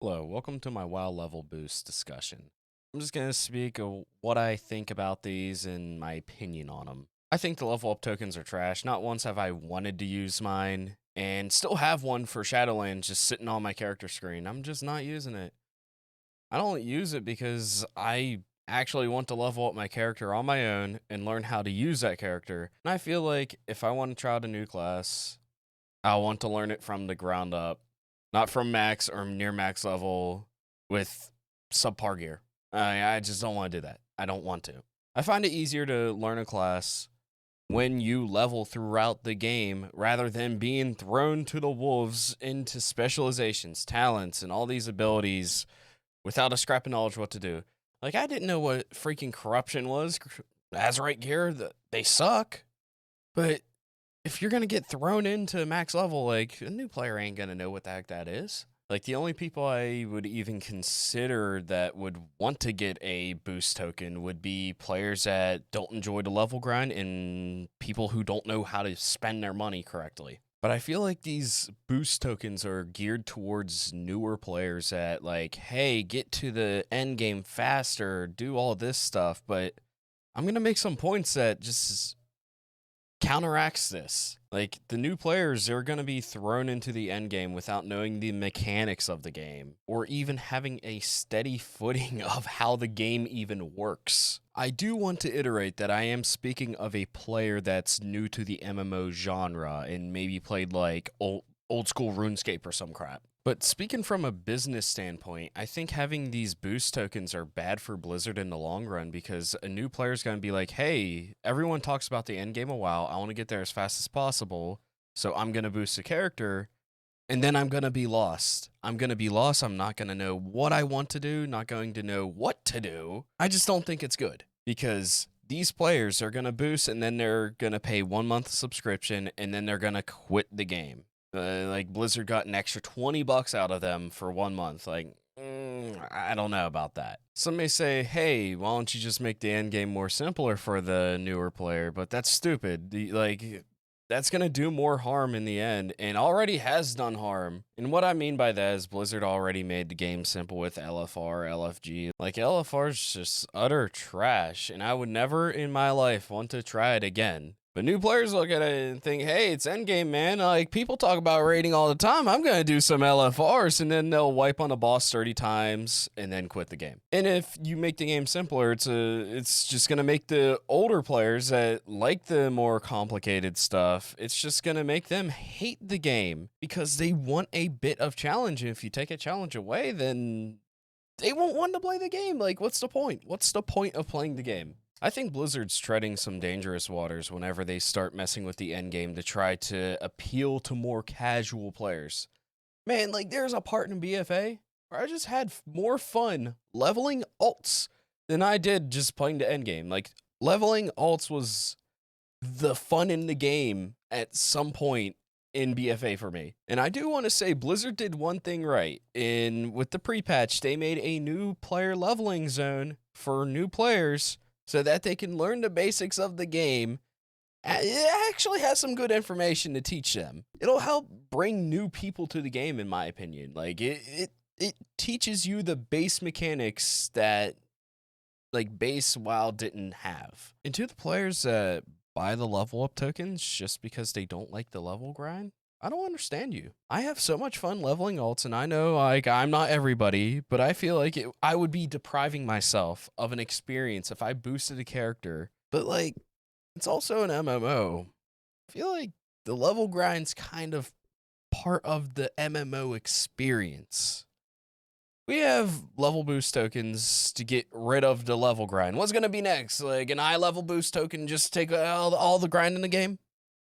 Hello, welcome to my WoW level boost discussion. I'm just going to speak of what I think about these and my opinion on them. I think the level up tokens are trash. Not once have I wanted to use mine, and still have one for Shadowlands just sitting on my character screen. I'm just not using it. I don't use it because I actually want to level up my character on my own and learn how to use that character. And I feel like if I want to try out a new class, I want to learn it from the ground up, not from max or near max level with subpar gear. I just don't want to do that. I don't want to. I find it easier to learn a class when you level throughout the game rather than being thrown to the wolves into specializations, talents, and all these abilities without a scrap of knowledge what to do. Like, I didn't know what freaking corruption was. Azerite gear, they suck. But if you're gonna get thrown into max level, like, a new player ain't gonna know what the heck that is. Like, the only people I would even consider that would want to get a boost token would be players that don't enjoy the level grind and people who don't know how to spend their money correctly. But I feel like these boost tokens are geared towards newer players that, like, hey, get to the end game faster, do all this stuff, but I'm gonna make some points that just counteracts this. Like, the new players are going to be thrown into the end game without knowing the mechanics of the game or even having a steady footing of how the game even works. I do want to iterate that I am speaking of a player that's new to the MMO genre and maybe played like old school RuneScape or some crap. But speaking from a business standpoint, I think having these boost tokens are bad for Blizzard in the long run because a new player is going to be like, hey, everyone talks about the end game of WoW. I want to get there as fast as possible. So I'm going to boost a character and then I'm going to be lost. I'm going to be lost. I'm not going to know what I want to do, not going to know what to do. I just don't think it's good because these players are going to boost and then they're going to pay 1 month subscription and then they're going to quit the game. Like, Blizzard got an extra $20 out of them for 1 month. Like, I don't know about that. Some may say, hey, why don't you just make the end game more simpler for the newer player? But that's stupid. That's going to do more harm in the end and already has done harm. And what I mean by that is Blizzard already made the game simple with LFR, LFG. Like, LFR is just utter trash, and I would never in my life want to try it again. But new players look at it and think, hey, it's endgame, man. Like, people talk about raiding all the time. I'm going to do some LFRs, and then they'll wipe on a boss 30 times and then quit the game. And if you make the game simpler, it's just going to make the older players that like the more complicated stuff, it's just going to make them hate the game because they want a bit of challenge. And if you take a challenge away, then they won't want to play the game. Like, what's the point? What's the point of playing the game? I think Blizzard's treading some dangerous waters whenever they start messing with the endgame to try to appeal to more casual players. Man, like, there's a part in BFA where I just had more fun leveling alts than I did just playing the endgame. Like, leveling alts was the fun in the game at some point in BFA for me. And I do want to say Blizzard did one thing right. With the pre-patch, they made a new player leveling zone for new players so that they can learn the basics of the game. It actually has some good information to teach them. It'll help bring new people to the game, in my opinion. Like, it teaches you the base mechanics that, like, base WoW didn't have. And to the players that buy the level up tokens just because they don't like the level grind, I don't understand you. I have so much fun leveling alts, and I know, like, I'm not everybody, but I feel like I would be depriving myself of an experience if I boosted a character. But, like, it's also an MMO. I feel like the level grind's kind of part of the MMO experience. We have level boost tokens to get rid of the level grind. What's gonna be next? Like, an eye level boost token just to take all the grind in the game?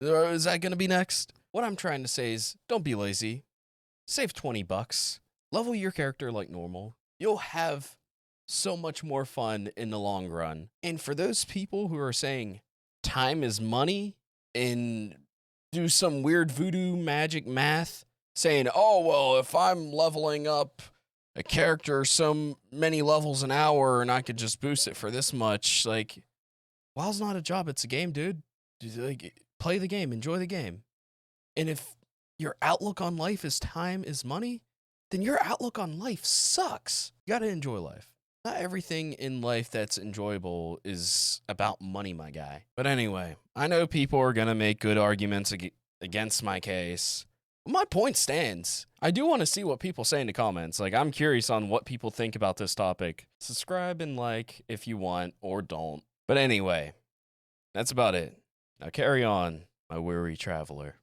Or is that gonna be next? What I'm trying to say is, don't be lazy. Save $20. Level your character like normal. You'll have so much more fun in the long run. And for those people who are saying time is money and do some weird voodoo magic math, saying, oh, well, if I'm leveling up a character so many levels an hour and I could just boost it for this much, like, WoW's not a job, it's a game, dude. Like, play the game, enjoy the game. And if your outlook on life is time is money, then your outlook on life sucks. You gotta enjoy life. Not everything in life that's enjoyable is about money, my guy. But anyway, I know people are gonna make good arguments against my case. My point stands. I do want to see what people say in the comments. Like, I'm curious on what people think about this topic. Subscribe and like if you want, or don't. But anyway, that's about it. Now carry on, my weary traveler.